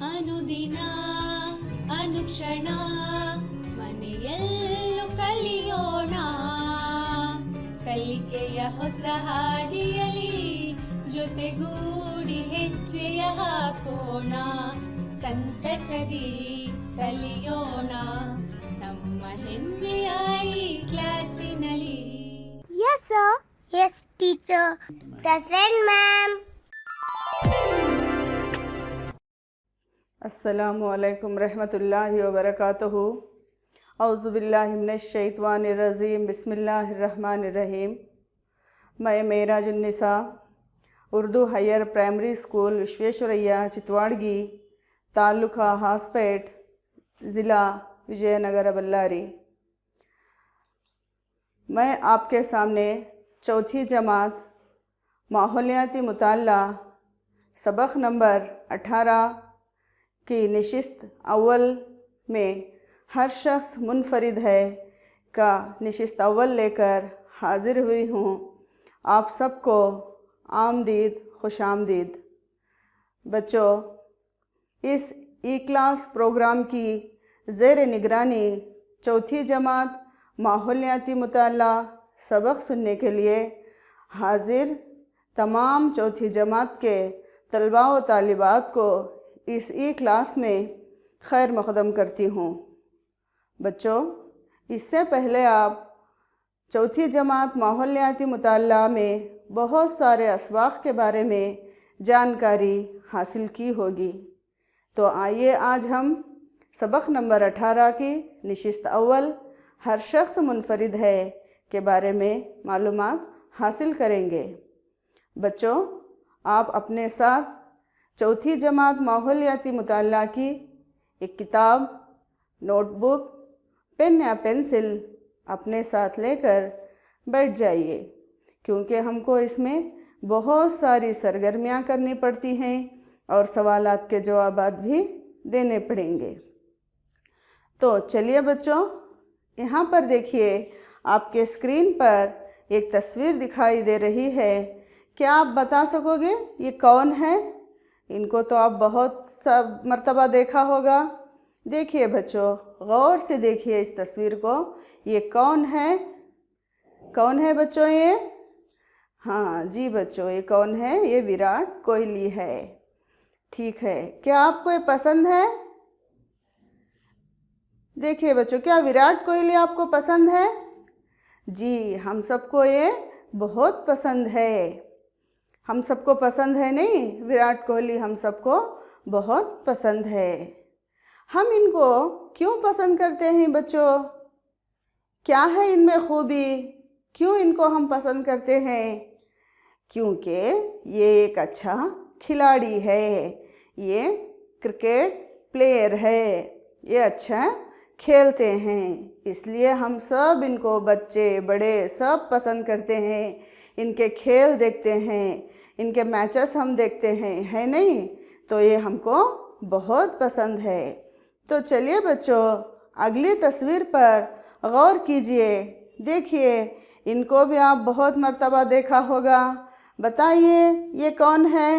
ಅನುದಿನ ಅನುಕ್ಷಣ ಮನೆಯಲ್ಲೂ ಕಲಿಯೋಣ, ಕಲಿಕೆಯ ಹೊಸ ಹಾದಿಯಲಿ ಜೊತೆಗೂಡಿ ಹೆಜ್ಜೆಯ ಹಾಕೋಣ, ಸಂತಸದಿ ಕಲಿಯೋಣ ನಮ್ಮ ಹೆಮ್ಮೆಯ ಈ ಕ್ಲಾಸಿನಲ್ಲಿ. Yes, sir. Yes, teacher. Present, ma'am. अस्सलामु अलैकुम रहमतुल्लाहि व बरकातुहू। औज़ु बिल्लाहि मिनश शैतानिर रजीम, बिस्मिल्लाहिर रहमानिर रहीम। मैं Merajunnisa Urdu higher primary school Visvesvaraya Chitwadgi, taluka Hospet, ज़िला विजयनगर बल्लारी। मैं आपके सामने चौथी जमात माहौलियाती मुताल्ला सबक नंबर 18 की नशिस्त अव्वल में हर शख्स मुनफरिद है का नशिस्त अव्वल लेकर हाज़िर हुई हूँ। आप सबको आमदीद खुश आमदीद। बच्चों, इस ई क्लास प्रोग्राम की ज़ेर निगरानी चौथी जमात माहौलियाती मुताल्ला सबक सुनने के लिए हाज़िर तमाम चौथी जमात के तलबा व तालिबात को इस ई क्लास में खैर मक़दम करती हूँ। बच्चों, इससे पहले आप चौथी जमात माहौलियाती मुताल्ला में बहुत सारे असबाक़ के बारे में जानकारी हासिल की होगी। तो आइए आज हम सबक नंबर 18 की नशिस्त अव्वल हर शख्स मुनफरिद है के बारे में मालूमात हासिल करेंगे। बच्चों, आप अपने साथ चौथी जमात माहौलियाती मुताल्ला की एक किताब, नोटबुक, पेन या पेंसिल अपने साथ लेकर बैठ जाइए, क्योंकि हमको इसमें बहुत सारी सरगर्मियाँ करनी पड़ती हैं और सवालात के जवाबात भी देने पड़ेंगे। तो चलिए बच्चों, यहाँ पर देखिए, आपके स्क्रीन पर एक तस्वीर दिखाई दे रही है। क्या आप बता सकोगे ये कौन है? इनको तो आप बहुत सब मर्तबा देखा होगा। देखिए बच्चों, गौर से देखिए इस तस्वीर को। ये कौन है? कौन है बच्चों ये? हाँ जी बच्चों, ये कौन है? ये विराट कोहली है। ठीक है, क्या आपको ये पसंद है? देखिए बच्चों, क्या विराट कोहली आपको पसंद है? जी, हम सबको ये बहुत पसंद है। हम सबको पसंद है नहीं, विराट कोहली हम सबको बहुत पसंद है। हम इनको क्यों पसंद करते हैं बच्चों? क्या है इनमें खूबी? क्यों इनको हम पसंद करते हैं? क्योंकि ये एक अच्छा खिलाड़ी है, ये क्रिकेट प्लेयर है, ये अच्छा खेलते हैं, इसलिए हम सब इनको, बच्चे बड़े सब पसंद करते हैं। इनके खेल देखते हैं, इनके मैचेस हम देखते हैं, है नहीं? तो ये हमको बहुत पसंद है। तो चलिए बच्चों, अगली तस्वीर पर गौर कीजिए। देखिए, इनको भी आप बहुत मर्तबा देखा होगा। बताइए ये कौन है?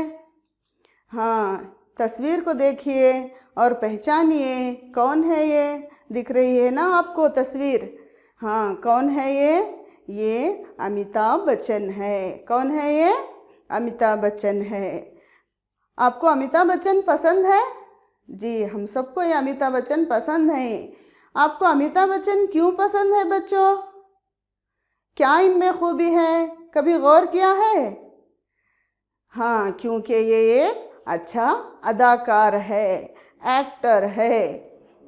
हाँ, तस्वीर को देखिए और पहचानिए कौन है ये। दिख रही है ना आपको तस्वीर? हाँ, कौन है ये? ये अमिताभ बच्चन है। कौन है ये? अमिताभ बच्चन है। आपको अमिताभ बच्चन पसंद है? जी, हम सबको ये अमिताभ बच्चन पसंद है। आपको अमिताभ बच्चन क्यों पसंद है बच्चों? क्या इनमें खूबी है? कभी गौर किया है? हाँ, क्योंकि ये एक अच्छा अदाकार है, एक्टर है।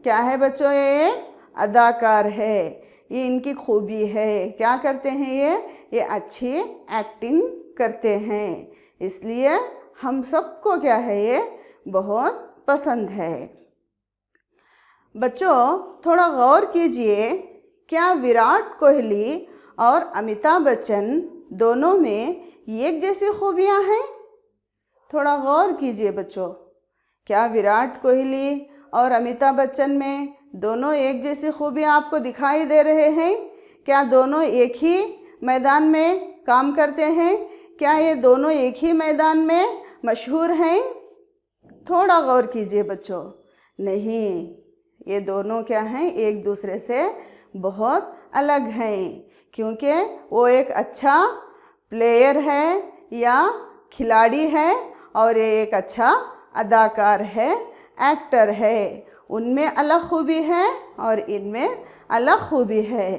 क्या है बच्चों? ये एक अदाकार है। ये इनकी खूबी है। क्या करते हैं ये अच्छी एक्टिंग करते हैं, इसलिए हम सबको क्या है ये बहुत पसंद है। बच्चों, थोड़ा गौर कीजिए, क्या विराट कोहली और अमिताभ बच्चन दोनों में एक जैसी खूबियाँ हैं? थोड़ा गौर कीजिए बच्चों, क्या विराट कोहली और अमिताभ बच्चन में दोनों एक जैसी खूबियाँ आपको दिखाई दे रहे हैं? क्या दोनों एक ही मैदान में काम करते हैं? क्या ये दोनों एक ही मैदान में मशहूर हैं? थोड़ा गौर कीजिए बच्चों, नहीं, ये दोनों क्या हैं, एक दूसरे से बहुत अलग हैं, क्योंकि वो एक अच्छा प्लेयर है या खिलाड़ी है और ये एक अच्छा अदाकार है, एक्टर है। उनमें अलग खूबी है और इनमें अलग खूबी है।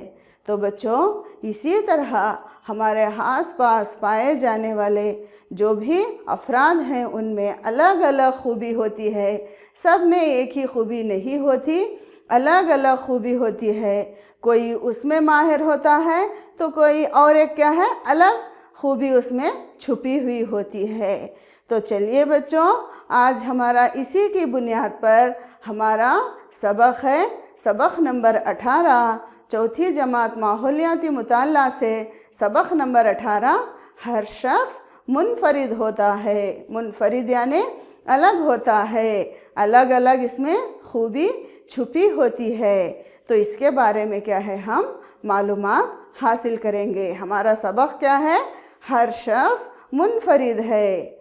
तो बच्चों, इसी तरह हमारे आस पास पाए जाने वाले जो भी अफराद हैं उनमें अलग अलग खूबी होती है। सब में एक ही खूबी नहीं होती, अलग अलग खूबी होती है। कोई उसमें माहिर होता है तो कोई और एक क्या है, अलग खूबी उसमें छुपी हुई होती है। तो चलिए बच्चों, आज हमारा इसी की बुनियाद पर हमारा सबक है, सबक नंबर 18, चौथी जमात माहौलियाती मुताला से सबक नंबर 18, हर शख्स मुनफरिद होता है। मुनफरिद यानी अलग होता है, अलग अलग इसमें खूबी छुपी होती है। तो इसके बारे में क्या है, हम मालूमात हासिल करेंगे। हमारा सबक क्या है, हर शख्स मुनफरिद है।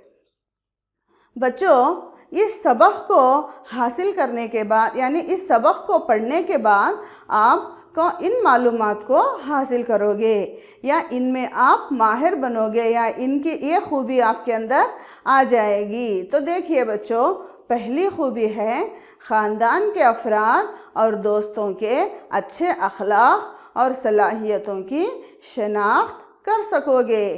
बच्चों, इस सबक को हासिल करने के बाद, यानी इस सबक को पढ़ने के बाद आप इन मालूमात को हासिल करोगे या इनमें आप माहिर बनोगे या इनकी ये खूबी आपके अंदर आ जाएगी। तो देखिए बच्चों, पहली खूबी है ख़ानदान के अफराद और दोस्तों के अच्छे अखलाक और सलाहियतों की शनाख्त कर सकोगे।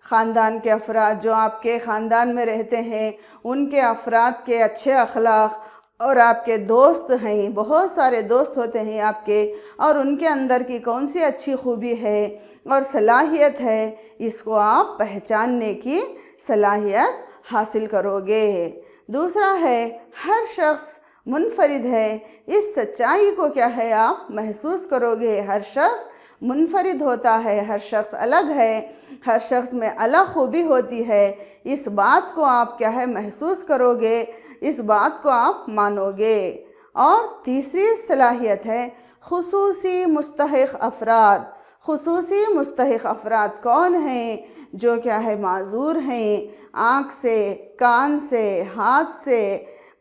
ख़ानदान के अफराद जो आपके ख़ानदान में रहते हैं उनके अफराद के अच्छे अखलाक, और आपके दोस्त हैं, बहुत सारे दोस्त होते हैं आपके, और उनके अंदर की कौन सी अच्छी खूबी है और सलाहियत है, इसको आप पहचानने की सलाहियत हासिल करोगे। दूसरा है हर शख्स मुनफरिद है। इस सच्चाई को क्या है, आप महसूस करोगे। हर शख्स मुनफरिद होता है, हर शख्स अलग है, हर शख्स में अलग खूबी होती है। इस बात को आप क्या है, महसूस करोगे, इस बात को आप मानोगे। और तीसरी सलाहियत है खुसूसी मुस्तहिक़ अफराद। खुसूसी मुस्तहिक़ अफराद कौन हैं, जो क्या है, माज़ूर हैं, आँख से, कान से, हाथ से,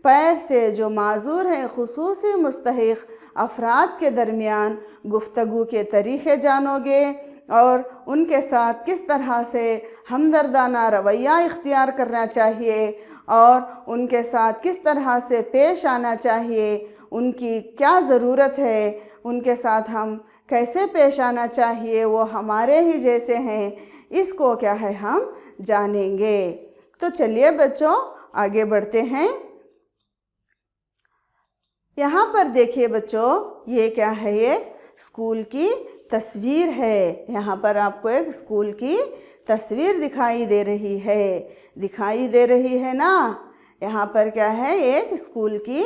पैर से जो माज़ूर हैं। खुसूसी मुस्तहिक़ अफराद के दरमियान गुफ्तगू के तरीक़े जानोगे और उनके साथ किस तरह से हमदर्दाना रवैया इख्तियार करना चाहिए और उनके साथ किस तरह से पेश आना चाहिए, उनकी क्या ज़रूरत है, उनके साथ हम कैसे पेश आना चाहिए, वो हमारे ही जैसे हैं, इसको क्या है, हम जानेंगे। तो चलिए बच्चों, आगे बढ़ते हैं। यहाँ पर देखिए बच्चों, ये क्या है, ये स्कूल की तस्वीर है। यहाँ पर आपको एक स्कूल की तस्वीर दिखाई दे रही है, दिखाई दे रही है ना। यहाँ पर क्या है, एक स्कूल की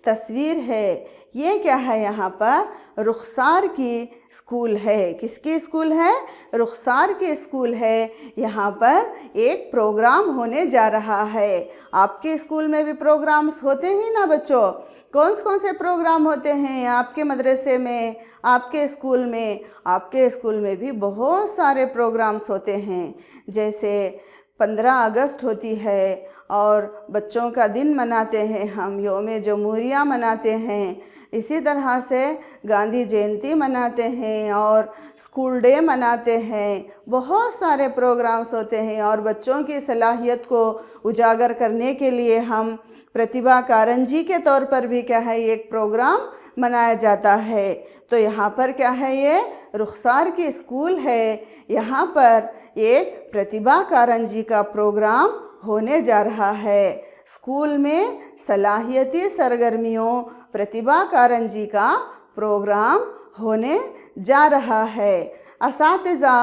तस्वीर है। ये क्या है, यहाँ पर रुखसार की स्कूल है। किसकी स्कूल है, रुखसार की स्कूल है। यहाँ पर एक प्रोग्राम होने जा रहा है। आपके स्कूल में भी प्रोग्राम्स होते ही ना बच्चों। कौन से प्रोग्राम होते हैं आपके मदरसे में, आपके स्कूल में? आपके स्कूल में भी बहुत सारे प्रोग्राम्स होते हैं, जैसे 15 अगस्त होती है और बच्चों का दिन मनाते हैं हम, यौम जमहूरिया मनाते हैं। इसी तरह से गांधी जयंती मनाते हैं और स्कूल डे मनाते हैं। बहुत सारे प्रोग्राम्स होते हैं और बच्चों की सलाहियत को उजागर करने के लिए हम प्रतिभा कारंजी के तौर पर भी क्या है, एक प्रोग्राम मनाया जाता है। तो यहाँ पर क्या है, ये रुखसार की स्कूल है। यहाँ पर एक प्रतिभा कारंजी का प्रोग्राम होने जा रहा है। स्कूल में सलाहियती सरगर्मियों प्रतिभा कारंजी का प्रोग्राम होने जा रहा है। असातिज़ा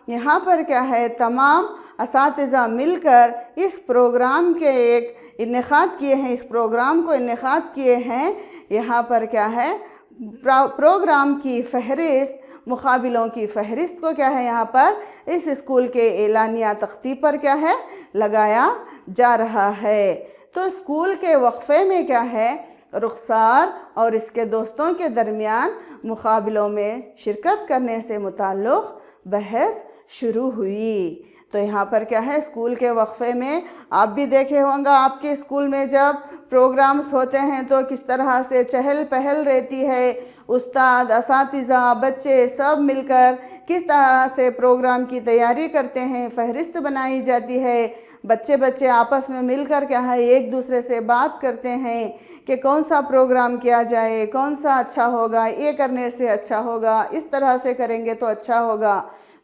यहाँ पर क्या है, तमाम असातिज़ा मिलकर इस प्रोग्राम के एक इनेकाद किए हैं, इस प्रोग्राम को इनेकाद किए हैं। यहाँ पर क्या है, प्रोग्राम की फ़हरिस्त, मुकाबलों की फ़हरिस्त को क्या है, यहाँ पर इस स्कूल के एलानिया तख्ती पर क्या है, लगाया जा रहा है। तो स्कूल के वक्फ़े में क्या है, रुखसार और इसके दोस्तों के दरमियान मुकाबलों में शिरकत करने से मुताल्लिक़ बहस शुरू हुई। तो यहाँ पर क्या है, स्कूल के वक्फ़े में आप भी देखे होंगे, आपके स्कूल में जब प्रोग्राम्स होते हैं तो किस तरह से चहल पहल रहती है, उस्ताद, असातिज़ा, बच्चे सब मिलकर किस तरह से प्रोग्राम की तैयारी करते हैं, फहरिस्त बनाई जाती है, बच्चे आपस में मिलकर क्या है एक दूसरे से बात करते हैं कि कौन सा प्रोग्राम किया जाए, कौन सा अच्छा होगा, ये करने से अच्छा होगा, इस तरह से करेंगे तो अच्छा होगा।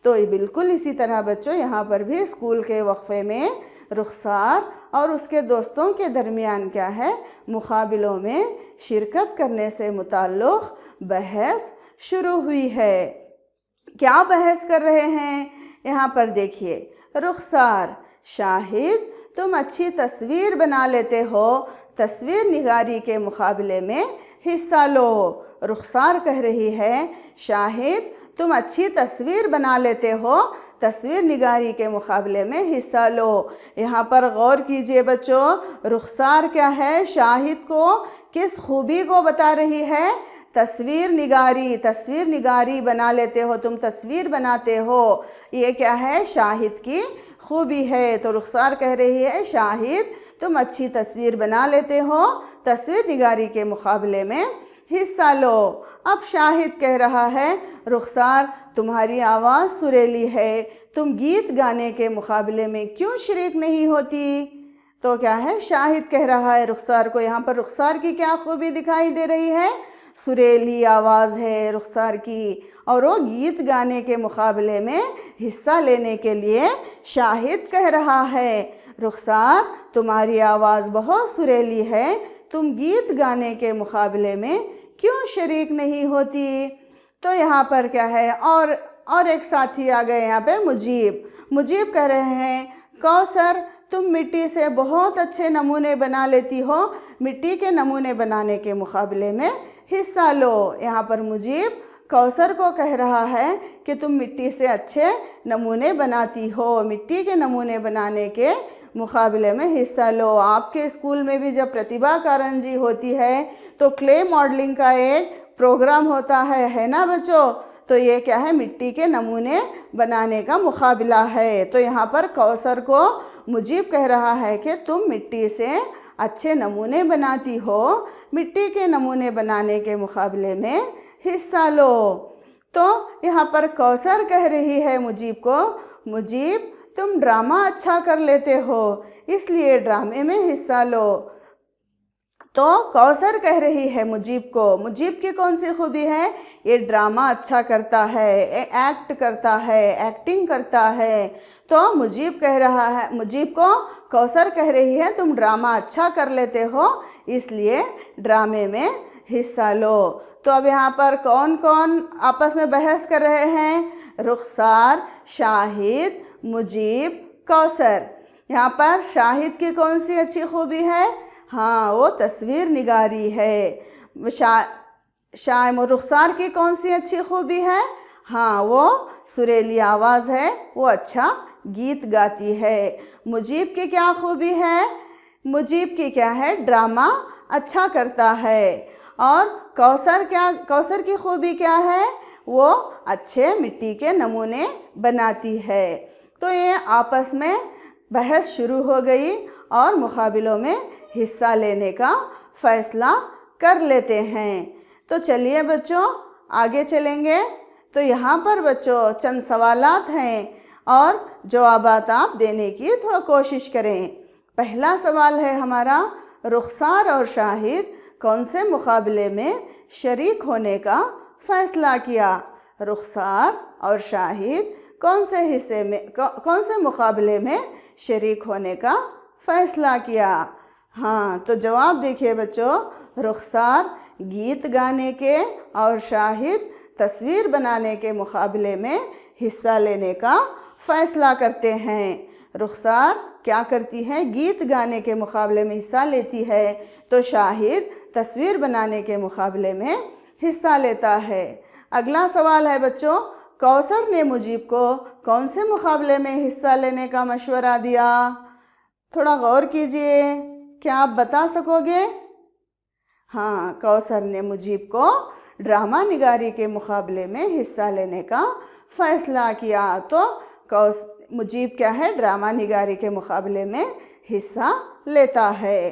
तो बिल्कुल इसी तरह बच्चों यहाँ पर भी स्कूल के वक्फे में रुखसार और उसके दोस्तों के दरमियान क्या है मुकाबलों में शिरकत करने से मुताल्लिक़ बहस शुरू हुई है। क्या बहस कर रहे हैं यहाँ पर देखिए। रुखसार, शाहिद तुम अच्छी तस्वीर बना लेते हो, तस्वीर निगारी के मुकाबले में हिस्सा लो। रुखसार कह रही है शाहिद तुम अच्छी तस्वीर बना लेते हो, तस्वीर निगारी के मुकाबले में हिस्सा लो। यहाँ पर गौर कीजिए बच्चों, रुखसार क्या है शाहिद को किस खूबी को बता रही है, तस्वीर निगारी बना लेते हो, तुम तस्वीर बनाते हो, ये क्या है शाहिद की खूबी है। तो रुखसार कह रही है शाहिद तुम अच्छी तस्वीर बना लेते हो, तस्वीर निगारी के मुकाबले में हिस्सा लो। अब शाहिद कह रहा है रुखसार तुम्हारी आवाज़ सुरीली है, तुम गीत गाने के मुकाबले में क्यों शरीक नहीं होती। तो क्या है शाहिद कह रहा है रुखसार को, यहाँ पर रुखसार की क्या खूबी दिखाई दे रही है, सुरीली आवाज़ है रुखसार की और वो गीत गाने के मुकाबले में हिस्सा लेने के लिए शाहिद कह रहा है रुखसार तुम्हारी आवाज़ बहुत सुरीली है, तुम गीत गाने के मुकाबले में क्यों शरीक नहीं होती। तो यहाँ पर क्या है और एक साथी आ गए यहाँ पर मुजीब कह रहे हैं कौसर तुम मिट्टी से बहुत अच्छे नमूने बना लेती हो, मिट्टी के नमूने बनाने के मुकाबले में हिस्सा लो। यहाँ पर मुजीब कौसर को कह रहा है कि तुम मिट्टी से अच्छे नमूने बनाती हो, मिट्टी के नमूने बनाने के मुकाबले में हिस्सा लो। आपके स्कूल में भी जब प्रतिभा कारंजी होती है तो क्ले मॉडलिंग का एक प्रोग्राम होता है ना बच्चों। तो ये क्या है मिट्टी के नमूने बनाने का मुकाबला है। तो यहाँ पर कौसर को मुजीब कह रहा है कि तुम मिट्टी से अच्छे नमूने बनाती हो, मिट्टी के नमूने बनाने के मुकाबले में हिस्सा लो। तो यहाँ पर कौसर कह रही है मुजीब को, मुजीब तुम ड्रामा अच्छा कर लेते हो, इसलिए ड्रामे में हिस्सा लो। तो कौसर कह रही है मुजीब को, मुजीब की कौन सी खूबी है, ये ड्रामा अच्छा करता है, ये एक्ट करता है, एक्टिंग करता है। तो मुजीब कह रहा है, मुजीब को कौसर कह रही है तुम ड्रामा अच्छा कर लेते हो, इसलिए ड्रामे में हिस्सा लो। तो अब यहाँ पर कौन कौन आपस में बहस कर रहे हैं, रुखसार, शाहिद, मुजीब, कौसर। यहाँ पर शाहिद की कौन सी अच्छी खूबी है, हाँ वो तस्वीर निगारी है। रुखसार की कौन सी अच्छी खूबी है, हाँ वो सुरीली आवाज़ है, वो अच्छा गीत गाती है। मुजीब की क्या खूबी है, मुजीब की क्या है ड्रामा अच्छा करता है। और कौसर की खूबी क्या है, वो अच्छे मिट्टी के नमूने बनाती है। तो ये आपस में बहस शुरू हो गई और मुकाबलों में हिस्सा लेने का फ़ैसला कर लेते हैं। तो चलिए बच्चों आगे चलेंगे। तो यहाँ पर बच्चों चंद सवालात हैं और जवाबात आप देने की थोड़ा कोशिश करें। पहला सवाल है हमारा, रुखसार और शाहिद कौन से मुकाबले में शरीक होने का फ़ैसला किया। रुखसार और शाहिद कौन से मुकाबले में शरीक होने का फ़ैसला किया। हाँ तो जवाब देखिए बच्चों, रुखसार गीत गाने के और शाहिद तस्वीर बनाने के मुकाबले में हिस्सा लेने का फ़ैसला करते हैं। रुखसार क्या करती है, गीत गाने के मुकाबले में हिस्सा लेती है, तो शाहिद तस्वीर बनाने के मुकाबले में हिस्सा लेता है। अगला सवाल है बच्चों, कौसर ने मुजीब को कौन से मुकाबले में हिस्सा लेने का मशवरा दिया। थोड़ा गौर कीजिए, क्या आप बता सकोगे। हाँ कौसर ने मुजीब को ड्रामा निगारी के मुकाबले में हिस्सा लेने का फ़ैसला किया। तो मुजीब क्या है ड्रामा निगारी के मुकाबले में हिस्सा लेता है।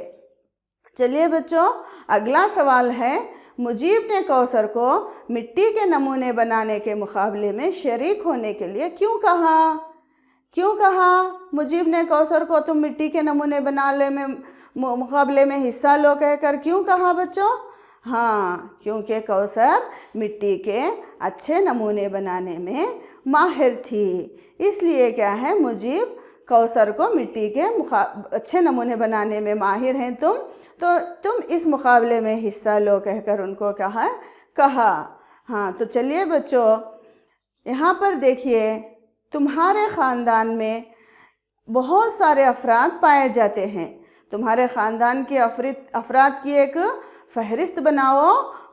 चलिए बच्चों, अगला सवाल है, मुजीब ने कौसर को मिट्टी के नमूने बनाने के मुकाबले में शरीक होने के लिए क्यों कहा? क्यों कहा मुजीब ने कौसर को तुम मिट्टी के नमूने बनाने में मुकाबले में हिस्सा लो कहकर क्यों कहा बच्चों? हाँ, क्योंकि कौसर मिट्टी के अच्छे नमूने बनाने में माहिर थी, इसलिए क्या है, मुजीब कौसर को मिट्टी के अच्छे नमूने बनाने में माहिर हैं तुम, तो तुम इस मुकाबले में हिस्सा लो कहकर उनको कहा। हाँ, तो चलिए बच्चों, यहाँ पर देखिए, तुम्हारे ख़ानदान में बहुत सारे अफराद पाए जाते हैं। तुम्हारे ख़ानदान के अफराद की एक फ़हरिस्त बनाओ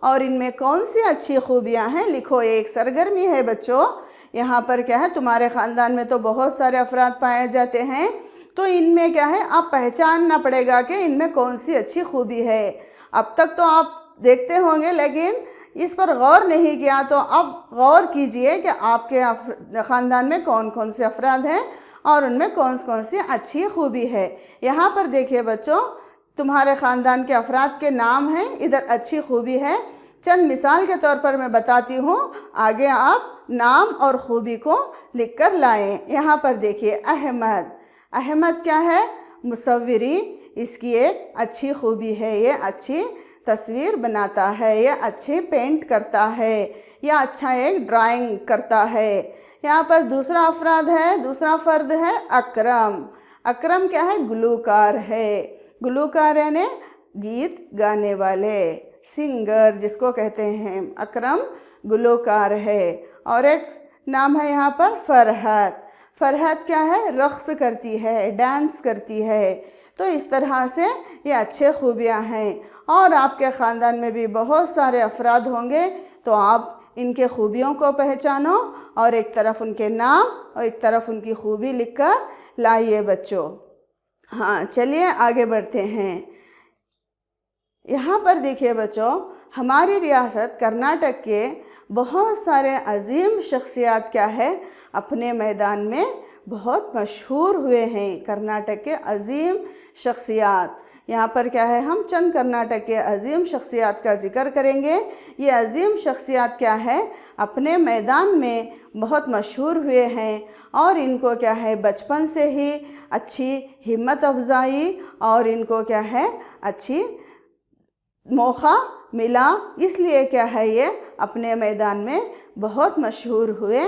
और इनमें कौन सी अच्छी खूबियाँ हैं लिखो। एक सरगर्मी है बच्चों, यहाँ पर क्या है, तुम्हारे ख़ानदान में तो बहुत सारे अफराद पाए जाते हैं, तो इनमें क्या है, आप पहचानना पड़ेगा कि इनमें कौन सी अच्छी खूबी है। अब तक तो आप देखते होंगे लेकिन इस पर गौर नहीं किया, तो अब गौर कीजिए कि आपके ख़ानदान में कौन कौन से अफराद हैं और उनमें कौन कौन सी अच्छी खूबी है। यहाँ पर देखिए बच्चों, तुम्हारे ख़ानदान के अफराद के नाम हैं, इधर अच्छी खूबी है। चंद मिसाल के तौर पर मैं बताती हूँ, आगे आप नाम और खूबी को लिख कर लाएँ। यहाँ पर देखिए, अहमद क्या है, मुसव्विरी, इसकी एक अच्छी खूबी है, ये अच्छी तस्वीर बनाता है, ये अच्छी पेंट करता है, या अच्छा एक ड्राइंग करता है। यहाँ पर दूसरा फ़र्द है अकरम क्या है, गुलूकार है। गुलूकार यानी गीत गाने वाले, सिंगर जिसको कहते हैं, अकरम गुलूकार है। और एक नाम है यहाँ पर फ़रहत क्या है, रक़्स करती है, डांस करती है। तो इस तरह से ये अच्छे खूबियाँ हैं। और आपके ख़ानदान में भी बहुत सारे अफराद होंगे, तो आप इनके खूबियों को पहचानो और एक तरफ उनके नाम और एक तरफ उनकी खूबी लिखकर लाइए बच्चों। हाँ, चलिए आगे बढ़ते हैं। यहाँ पर देखिए बच्चों, हमारी रियासत कर्नाटक के बहुत सारे अजीम शख्सियात क्या है, अपने मैदान में बहुत मशहूर हुए हैं। कर्नाटक के अजीम शख्सियात, यहाँ पर क्या है, हम चंद कर्नाटक के अजीम शख्सियात का ज़िक्र करेंगे। ये अजीम शख्सियात क्या है, अपने मैदान में बहुत मशहूर हुए हैं और इनको क्या है, बचपन से ही अच्छी हिम्मत अफजाई और इनको क्या है, अच्छी मौका मिला, इसलिए क्या है, ये अपने मैदान में बहुत मशहूर हुए।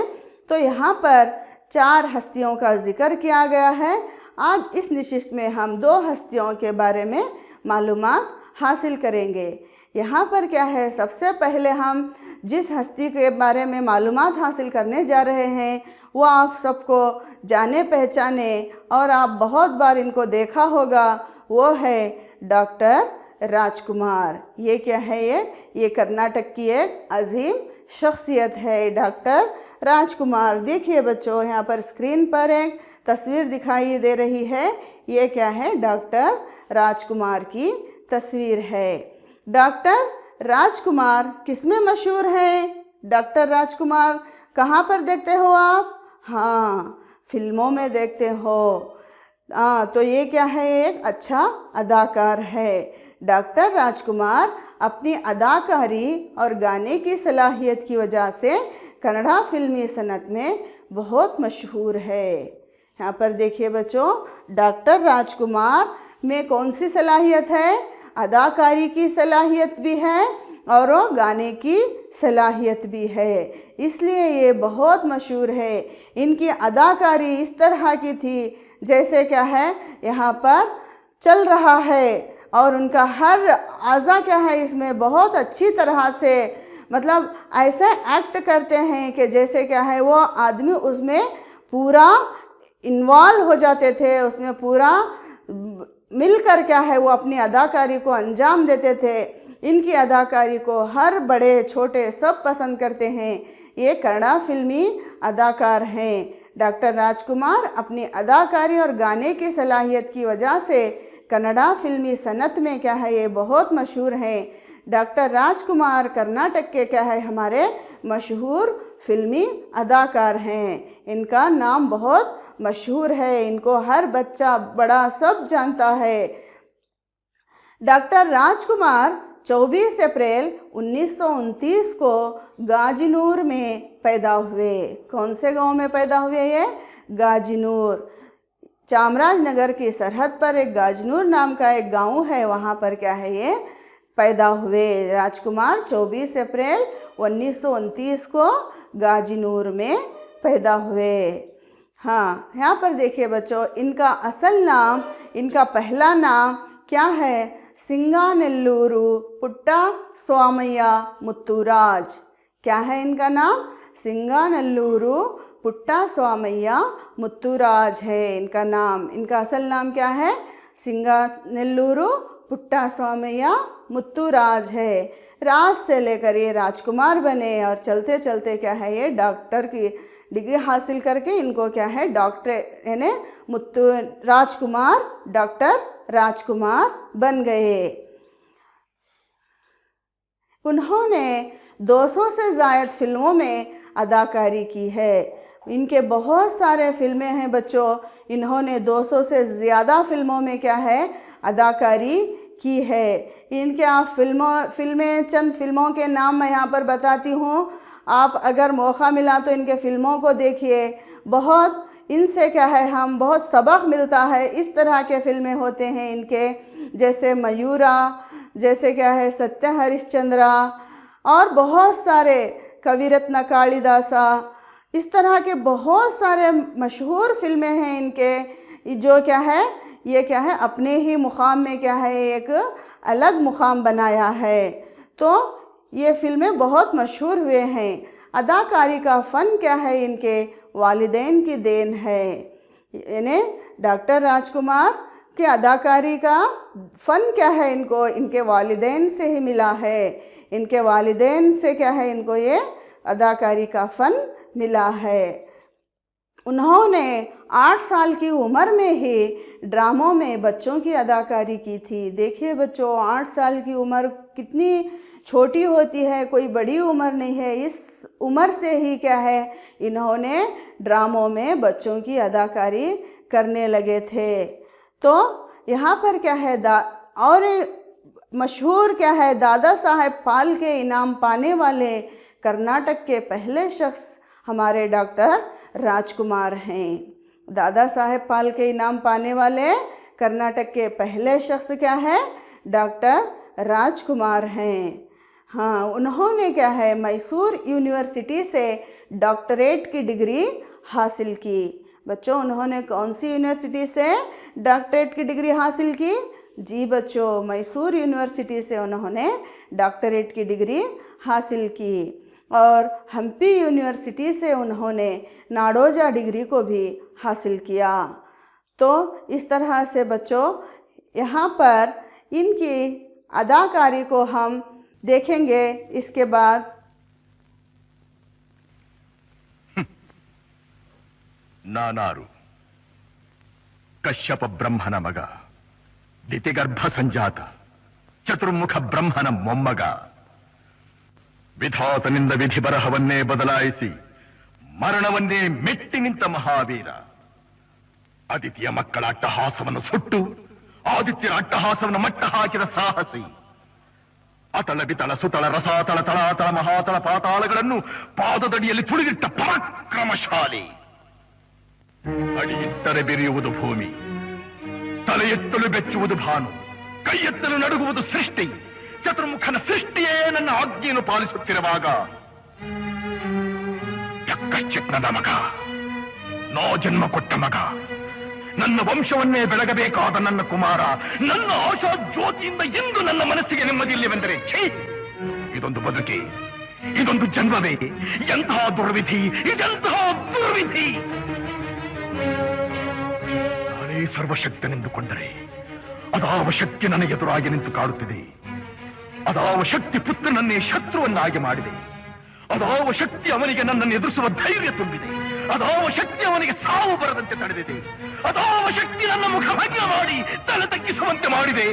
तो यहाँ पर 4 हस्तियों का ज़िक्र किया गया है। आज इस नशिस्त में हम 2 हस्तियों के बारे में मालूमात हासिल करेंगे। यहाँ पर क्या है, सबसे पहले हम जिस हस्ती के बारे में मालूमात हासिल करने जा रहे हैं वो आप सबको जाने पहचाने और आप बहुत बार इनको देखा होगा, वो है डॉक्टर राजकुमार। ये क्या है, ये कर्नाटक की एक अजीम शख्सियत है, डॉक्टर राजकुमार। देखिए बच्चों, यहाँ पर स्क्रीन पर एक तस्वीर दिखाई दे रही है, ये क्या है, डॉक्टर राजकुमार की तस्वीर है। डॉक्टर राजकुमार किस में मशहूर है? डॉक्टर राजकुमार कहाँ पर देखते हो आप? हाँ, फिल्मों में देखते हो। तो ये क्या है, एक अच्छा अदाकार है। डॉक्टर राजकुमार अपनी अदाकारी और गाने की सलाहियत की वजह से कन्नड़ा फिल्मी सनत में बहुत मशहूर है। यहाँ पर देखिए बच्चों, डॉक्टर राजकुमार में कौन सी सलाहियत है? अदाकारी की सलाहियत भी है और वो गाने की सलाहियत भी है, इसलिए ये बहुत मशहूर है। इनकी अदाकारी इस तरह की थी जैसे क्या है, यहाँ पर चल रहा है और उनका हर आज़ा क्या है, इसमें बहुत अच्छी तरह से मतलब ऐसे एक्ट करते हैं कि जैसे क्या है, वो आदमी उसमें पूरा इन्वॉल्व हो जाते थे, उसमें पूरा मिलकर क्या है, वो अपनी अदाकारी को अंजाम देते थे। इनकी अदाकारी को हर बड़े छोटे सब पसंद करते हैं। ये कन्नड़ा फिल्मी अदाकार हैं। डॉक्टर राजकुमार अपनी अदाकारी और गाने की सलाहियत की वजह से कन्नड़ा फिल्मी सनत में क्या है, ये बहुत मशहूर हैं। डॉक्टर राजकुमार कर्नाटक के क्या है, हमारे मशहूर फिल्मी अदाकार हैं। इनका नाम बहुत मशहूर है, इनको हर बच्चा बड़ा सब जानता है। डॉक्टर राजकुमार 24 अप्रैल 1929 को गाजीनूर में पैदा हुए। कौन से गांव में पैदा हुए ये? गाजीनूर। चामराजनगर की सरहद पर एक गाजीनूर नाम का एक गांव है, वहाँ पर क्या है ये पैदा हुए। राजकुमार 24 अप्रैल 1929 को गाजीनूर में पैदा हुए। हाँ, यहाँ पर देखिए बच्चों, इनका असल नाम, इनका पहला नाम क्या है? सिंगानेल्लूरू पुट्टा स्वामయ్య मुत्तुराज। क्या है इनका नाम? सिंगानेल्लूरू पुट्टा स्वामయ్య मुत्तुराज है इनका नाम। इनका असल नाम क्या है? सिंगानेल्लूरू पुट्टा स्वामయ్య मुत्तुराज है। राज से लेकर ये राजकुमार बने और चलते चलते क्या है ये डॉक्टर की डिग्री हासिल करके इनको क्या है डॉक्टर यानी मुत्तु राजकुमार डॉक्टर राजकुमार बन गए। उन्होंने 200 से ज़ायद फिल्मों में अदाकारी की है। इनके बहुत सारे फिल्में हैं बच्चों, इन्होंने 200 से ज़्यादा फिल्मों में क्या है अदाकारी की है। इनके आप फिल्में चंद फिल्मों के नाम मैं यहाँ पर बताती हूँ। आप अगर मौका मिला तो इनके फिल्मों को देखिए, बहुत इनसे क्या है हम बहुत सबक मिलता है। इस तरह के फिल्में होते हैं इनके, जैसे मयूरा, जैसे क्या है सत्य हरिश्चंद्रा, और बहुत सारे कविरत्न कालिदासा, इस तरह के बहुत सारे मशहूर फिल्में हैं इनके, जो क्या है ये क्या है अपने ही मुकाम में क्या है एक अलग मुकाम बनाया है। तो ये फिल्में बहुत मशहूर हुए हैं। अदाकारी का फ़न क्या है इनके वालिदैन की देन है। यानी डॉक्टर राजकुमार के अदाकारी का फ़न क्या है इनको इनके वालिदैन से ही मिला है। इनके वालिदैन से क्या है इनको ये अदाकारी का फ़न मिला है। उन्होंने 8 साल की उम्र में ही ड्रामों में बच्चों की अदाकारी की थी। देखिए बच्चों, 8 साल की उम्र कितनी छोटी होती है, कोई बड़ी उम्र नहीं है। इस उम्र से ही क्या है इन्होंने ड्रामों में बच्चों की अदाकारी करने लगे थे। तो यहाँ पर क्या है और मशहूर क्या है दादा साहेब फाल्के इनाम पाने वाले कर्नाटक के पहले शख्स हमारे डॉक्टर राजकुमार हैं। दादा साहेब फाल्के इनाम पाने वाले कर्नाटक के पहले शख्स क्या है डॉक्टर राजकुमार हैं। हाँ, उन्होंने क्या है मैसूर यूनिवर्सिटी से डॉक्टरेट की डिग्री हासिल की। बच्चों, उन्होंने कौन सी यूनिवर्सिटी से डॉक्टरेट की डिग्री हासिल की? जी बच्चों, मैसूर यूनिवर्सिटी से उन्होंने डॉक्टरेट की डिग्री हासिल की। और हम्पी यूनिवर्सिटी से उन्होंने नाडोजा डिग्री को भी हासिल किया। तो इस तरह से बच्चों यहाँ पर इनकी अदाकारी को हम देखेंगे। इसके बाद नानारू कश्यप ब्रह्मन मग दितिगर्भ संजात चतुर्मुख ब्रह्मन ಮೊಮ್ಮಗ ವಿಧಾತನಿಂದ ವಿಧಿ ಬರಹವನ್ನೇ ಬದಲಾಯಿಸಿ ಮರಣವನ್ನೇ ಮೆಟ್ಟಿ ನಿಂತ ಮಹಾವೀರ ಆದಿತ್ಯ ಮಕ್ಕಳ ಅಟ್ಟಹಾಸವನ್ನು ಸುಟ್ಟು ಆದಿತ್ಯರ ಅಟ್ಟಹಾಸವನ್ನು ಮಟ್ಟ ಹಾಕಿದ ಸಾಹಸಿ ಅತಳ ಬಿತಳ ಸುತಳ ರಸಾತಳ ತಳಾತಳ ಮಹಾತಳ ಪಾತಾಳಗಳನ್ನು ಪಾದದಡಿಯಲ್ಲಿ ತುಳಿದಿಟ್ಟ ಪರಾಕ್ರಮಶಾಲಿ ಅಡಿಯಿಟ್ಟರೆ ಬೆರೆಯುವುದು ಭೂಮಿ, ತಲೆ ಎತ್ತಲು ಬೆಚ್ಚುವುದು ಭಾನು, ಕೈ ಎತ್ತಲು ನಡುಗುವುದು ಸೃಷ್ಟಿ. ಚತುರ್ಮುಖನ ಸೃಷ್ಟಿಯೇ ನನ್ನ ಆಜ್ಞೆಯನ್ನು ಪಾಲಿಸುತ್ತಿರುವಾಗ ಯಕ್ಕಶ್ಚಿತ್ನದ ಮಗ, ನೋ ಜನ್ಮ ಕೊಟ್ಟ ಮಗ, ನನ್ನ ವಂಶವನ್ನೇ ಬೆಳಗಬೇಕಾದ ನನ್ನ ಕುಮಾರ, ನನ್ನ ಆಶಾ ಜ್ಯೋತಿಯಿಂದ ಎಂದು ನನ್ನ ಮನಸ್ಸಿಗೆ ನೆಮ್ಮದಿಯಿಲ್ಲವೆಂದರೆ ಛೀ, ಇದೊಂದು ಬದುಕೆ, ಇದೊಂದು ಜನ್ಮವೇ, ಎಂತಹ ದುರ್ವಿಧಿ, ಇದೆಂತಹ ದುರ್ವಿಧಿ. ನಾನೇ ಸರ್ವಶಕ್ತನೆಂದುಕೊಂಡರೆ ಅದಾವ ಶಕ್ತಿ ನನ್ನ ಎದುರಾಗಿ ನಿಂತು ಕಾಡುತ್ತಿದೆ. ಅದಾವ ಶಕ್ತಿ ಪುತ್ರನನ್ನೇ ಶತ್ರುವನ್ನಾಗಿ ಮಾಡಿದೆ. ಅದಾವ ಶಕ್ತಿ ಅವನಿಗೆ ನನ್ನನ್ನು ಎದುರಿಸುವ ಧೈರ್ಯ ತುಂಬಿದೆ. ಅದಾವ ಶಕ್ತಿ ಅವನಿಗೆ ಸಾವು ಬರದಂತೆ ತಡೆದಿದೆ. ಅದಾವ ಶಕ್ತಿ ನನ್ನ ಮುಖ ಭಂಗ ಮಾಡಿ ತಲೆ ತಗ್ಗಿಸುವಂತೆ ಮಾಡಿದೆ.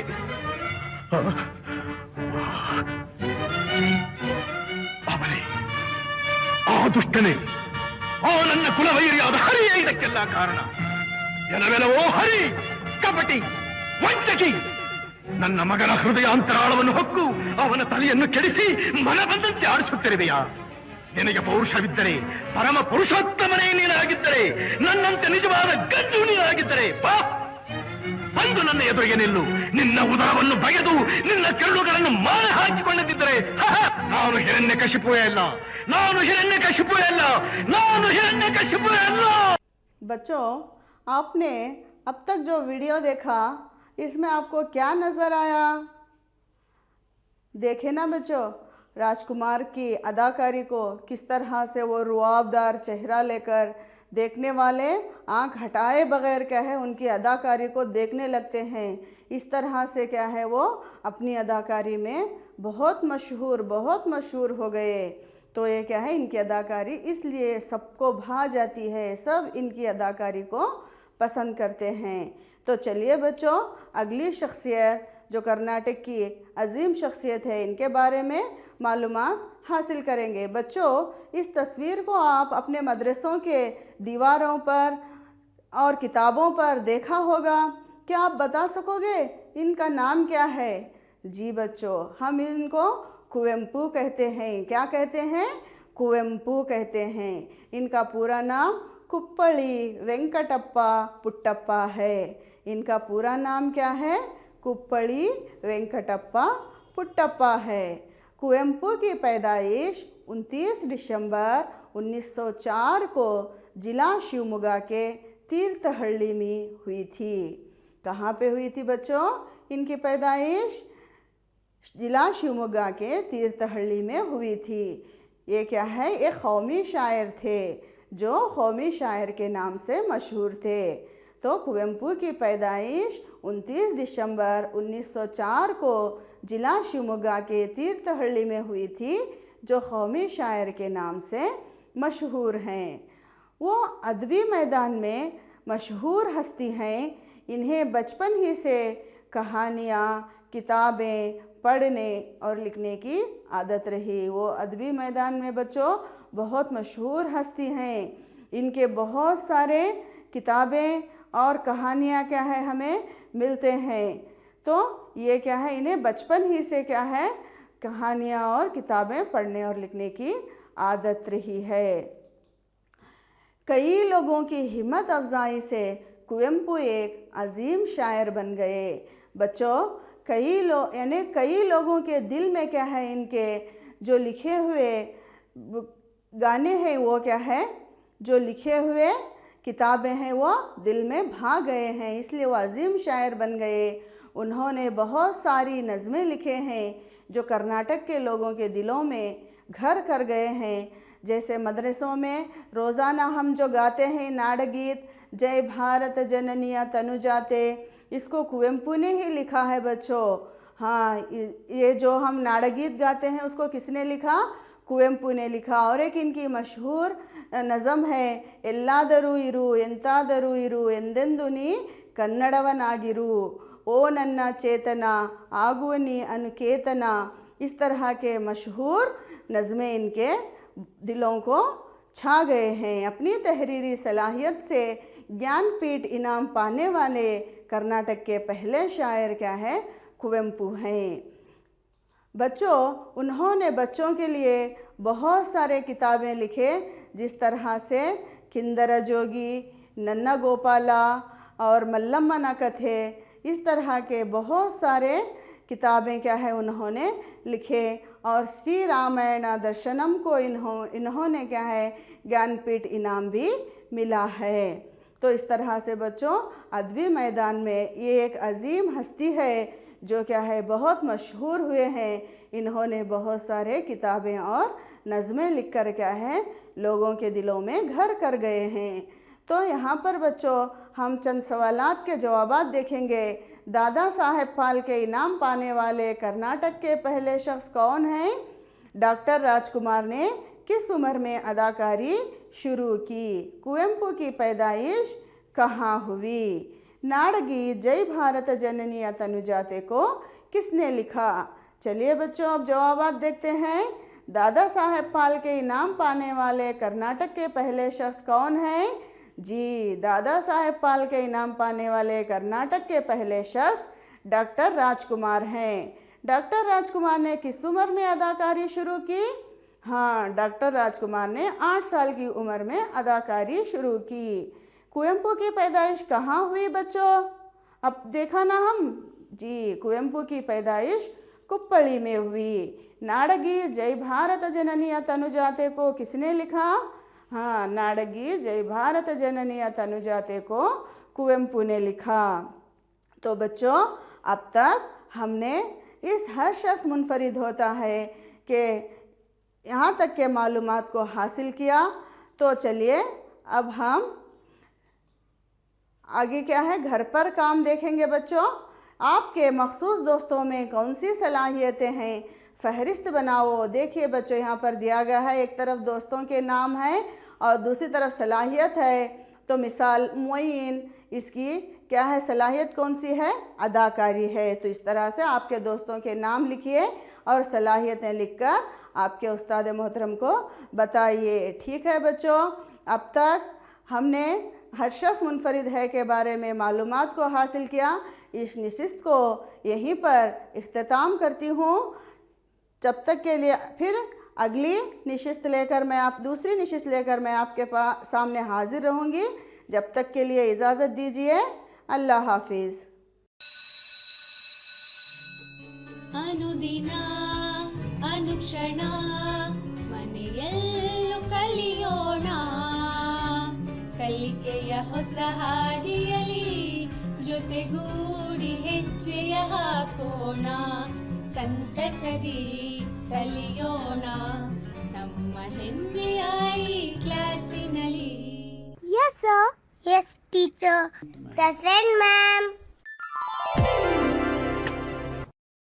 ಅವನೇ, ಆ ದುಷ್ಟನೇ, ಆ ನನ್ನ ಕುಲವೈರಿಯಾದ ಹರಿಯೇ ಇದಕ್ಕೆಲ್ಲ ಕಾರಣ. ಎಲವೆಲವೋ ಹರಿ, ಕಪಟಿ, ವಂಚಕಿ, ನನ್ನ ಮಗನ ಹೃದಯಾಂತರಾಳವನ್ನು ಹೊಕ್ಕು ಅವನ ತಲೆಯನ್ನು ಕೆಡಿಸಿ ಮನ ಬಂದಂತೆ ಆಡಿಸುತ್ತಿರುವೆಯಾ? ನಿನಗೆ ಪೌರುಷವಿದ್ದರೆ, ಪರಮ ಪುರುಷೋತ್ತಮನೇ ನೀನಾಗಿದ್ದರೆ, ನನ್ನಂತೆ ನಿಜವಾದ ಗಂಡು ನೀನಾಗಿದ್ದರೆ ಬಾ, ಬಂದು ನನ್ನ ಎದುರಿಗೆ ನಿಲ್ಲು. ನಿನ್ನ ಉದರವನ್ನು ಬಗೆದು ನಿನ್ನ ಕರುಳುಗಳನ್ನು ಮಾಲೆ ಹಾಕಿಕೊಂಡಿದ್ದರೆ ನಾನು ಹಿರಣ್ಯಕಶಿಪುವೇ ಅಲ್ಲ, ನಾನು ಹಿರಣ್ಯಕಶಿಪುವೇ ಅಲ್ಲ, ನಾನು ಹಿರಣ್ಯಕಶಿಪುವೇ ಅಲ್ಲ. बच्चों, आपने अब तक जो वीडियो देखा इसमें आपको क्या नज़र आया? देखे ना बच्चों, राजकुमार की अदाकारी को किस तरह से वो रुआबदार चेहरा लेकर देखने वाले आंख हटाए बगैर क्या है उनकी अदाकारी को देखने लगते हैं। इस तरह से क्या है वो अपनी अदाकारी में बहुत मशहूर हो गए। तो ये क्या है, इनकी अदाकारी इसलिए सबको भा जाती है, सब इनकी अदाकारी को पसंद करते हैं। तो चलिए बच्चों, अगली शख्सियत जो कर्नाटक की अजीम शख्सियत है इनके बारे में मालूमात हासिल करेंगे। बच्चों, इस तस्वीर को आप अपने मदरसों के दीवारों पर और किताबों पर देखा होगा। क्या आप बता सकोगे इनका नाम क्या है? जी बच्चों, हम इनको कुवेंपु कहते हैं। क्या कहते हैं? कुवेंपु कहते हैं। इनका पूरा नाम कुप्पली वेंकटप्पा पुट्टप्पा है। इनका पूरा नाम क्या है? कुप्पली वेंकटप्पा पुट्टप्पा है। कुवेंपु की पैदाइश 29 दिसंबर 1904 को जिला शिवमोगा के तीर्थहल्ली में हुई थी। कहाँ पे हुई थी बच्चों इनकी पैदाइश? जिला शिवमोगा के तीर्थहल्ली में हुई थी। ये क्या है, एक कौमी शायर थे जो कौमी शायर के नाम से मशहूर थे। तो कुवेंपु की पैदाइश 29 दिसंबर 1904 को जिला शिवमोगा के तीर्थहल्ली में हुई थी, जो कौमी शायर के नाम से मशहूर हैं। वो अदबी मैदान में मशहूर हस्ती हैं। इन्हें बचपन ही से कहानियाँ, किताबें पढ़ने और लिखने की आदत रही। वो अदबी मैदान में बच्चों बहुत मशहूर हस्ती हैं। इनके बहुत सारे किताबें और कहानियाँ क्या है हमें मिलते हैं। तो ये क्या है, इन्हें बचपन ही से क्या है कहानियाँ और किताबें पढ़ने और लिखने की आदत रही है। कई लोगों की हिम्मत अफजाई से कुवेंपु एक अजीम शायर बन गए। बच्चों, कई लोगों के दिल में क्या है, इनके जो लिखे हुए गाने हैं वो क्या है, जो लिखे हुए किताबें हैं वो दिल में भा गए हैं, इसलिए वो अजीम शायर बन गए। उन्होंने बहुत सारी नज़में लिखे हैं जो कर्नाटक के लोगों के दिलों में घर कर गए हैं। जैसे मदरसों में रोज़ाना हम जो गाते हैं नाड़गीत, जय भारत जननिया तनु जाते, इसको कुवेंपु ने ही लिखा है बच्चों। हाँ, ये जो हम नाड़गीत गाते हैं उसको किसने लिखा? कुवेंपु ने लिखा। और एक इनकी मशहूर नज़म है, ಎಲ್ಲಾದರೂ ಇರು ಎಂತಾದರೂ ಇರು ಎಂದೆಂದು ನೀ ಕನ್ನಡವನಾಗಿರು, ओ नन्ना चेतना आगुवनी अनुकेतना। इस तरह के मशहूर नज़में इनके दिलों को छा गए हैं। अपनी तहरीरी सलाहियत से ज्ञानपीठ इनाम पाने वाले कर्नाटक के पहले शायर क्या है, कुवेंपु हैं। बच्चों, उन्होंने बच्चों के लिए बहुत सारे किताबें लिखे, जिस तरह से किंदर जोगी, नन्ना गोपाला और मल्लम्मा कथे, इस तरह के बहुत सारे किताबें क्या है उन्होंने लिखे। और श्री रामायण दर्शनम को इन्होंने क्या है ज्ञानपीठ इनाम भी मिला है। तो इस तरह से बच्चों अदबी मैदान में ये एक अजीम हस्ती है जो क्या है बहुत मशहूर हुए हैं। इन्होंने बहुत सारे किताबें और नज़में लिखकर क्या है लोगों के दिलों में घर कर गए हैं। तो यहाँ पर बच्चों हम चंद सवालात के जवाबात देखेंगे। दादा साहेब फाल्के इनाम पाने वाले कर्नाटक के पहले शख्स कौन हैं? डॉक्टर राजकुमार ने किस उम्र में अदाकारी शुरू की? कुवेंपु की पैदाइश कहाँ हुई? नाड़गी जय भारत जननिया तनु जाते को किसने लिखा? चलिए बच्चों अब जवाबात देखते हैं। दादा साहेब फाल्के इनाम पाने वाले कर्नाटक के पहले शख्स कौन हैं? जी, दादा साहेब फाल्के इनाम पाने वाले कर्नाटक के पहले शख्स डॉक्टर राजकुमार हैं। डॉक्टर राजकुमार ने किस उम्र में अदाकारी शुरू की? हाँ, डॉक्टर राजकुमार ने 8 साल की उम्र में अदाकारी शुरू की। कुवेंपु की पैदाइश कहाँ हुई बच्चों? अब देखा ना हम जी, कुवेंपु की पैदाइश कुप्पड़ी में हुई। नाडगी जय भारत जननी तनुजाते को किसने लिखा? हाँ, नाडगी जय भारत जननी तनुजाते को कुवेंपु ने लिखा। तो बच्चों, अब तक हमने इस हर शख्स मुनफरिद होता है कि यहाँ तक के मालूमात को हासिल किया। तो चलिए अब हम आगे क्या है, घर पर काम देखेंगे बच्चों। आपके मखसूस दोस्तों में कौन सी सलाहियतें हैं, फहरिस्त बनाओ। देखिए बच्चों, यहाँ पर दिया गया है, एक तरफ दोस्तों के नाम हैं और दूसरी तरफ सलाहियत है। तो मिसाल मुइन, इसकी क्या है सलाहियत, कौन सी है? अदाकारी है। तो इस तरह से आपके दोस्तों के नाम लिखिए और सलाहियतें लिखकर आपके उस्ताद मोहतरम को बताइए। ठीक है बच्चों, अब तक हमने हर शख्स मुनफरिद है के बारे में मालूमात को हासिल किया। इस नशिस्त को यहीं पर इख्तिताम करती हूँ। जब तक के लिए फिर अगली नशिस्त लेकर दूसरी नशिस्त लेकर मैं आपके सामने हाजिर रहूँगी। जब तक के लिए इजाज़त दीजिए। अल्लाह हाफिज़। ಅನುದಿನ ಅನುಕ್ಷಣ ಮನೆಯಲ್ಲೂ ಕಲಿಯೋಣ, ಕಲಿಕೆಯ ಹೊಸ ಹಾದಿಯಲಿ ಜೊತೆಗೂಡಿ ಹೆಜ್ಜೆಯ ಹಾಕೋಣ, ಸಂತಸದಿ ಕಲಿಯೋಣ ನಮ್ಮ ಹೆಮ್ಮೆಯ ಈ ಕ್ಲಾಸಿನಲ್ಲಿ. Yes, sir. Yes, teacher. Present, ma'am.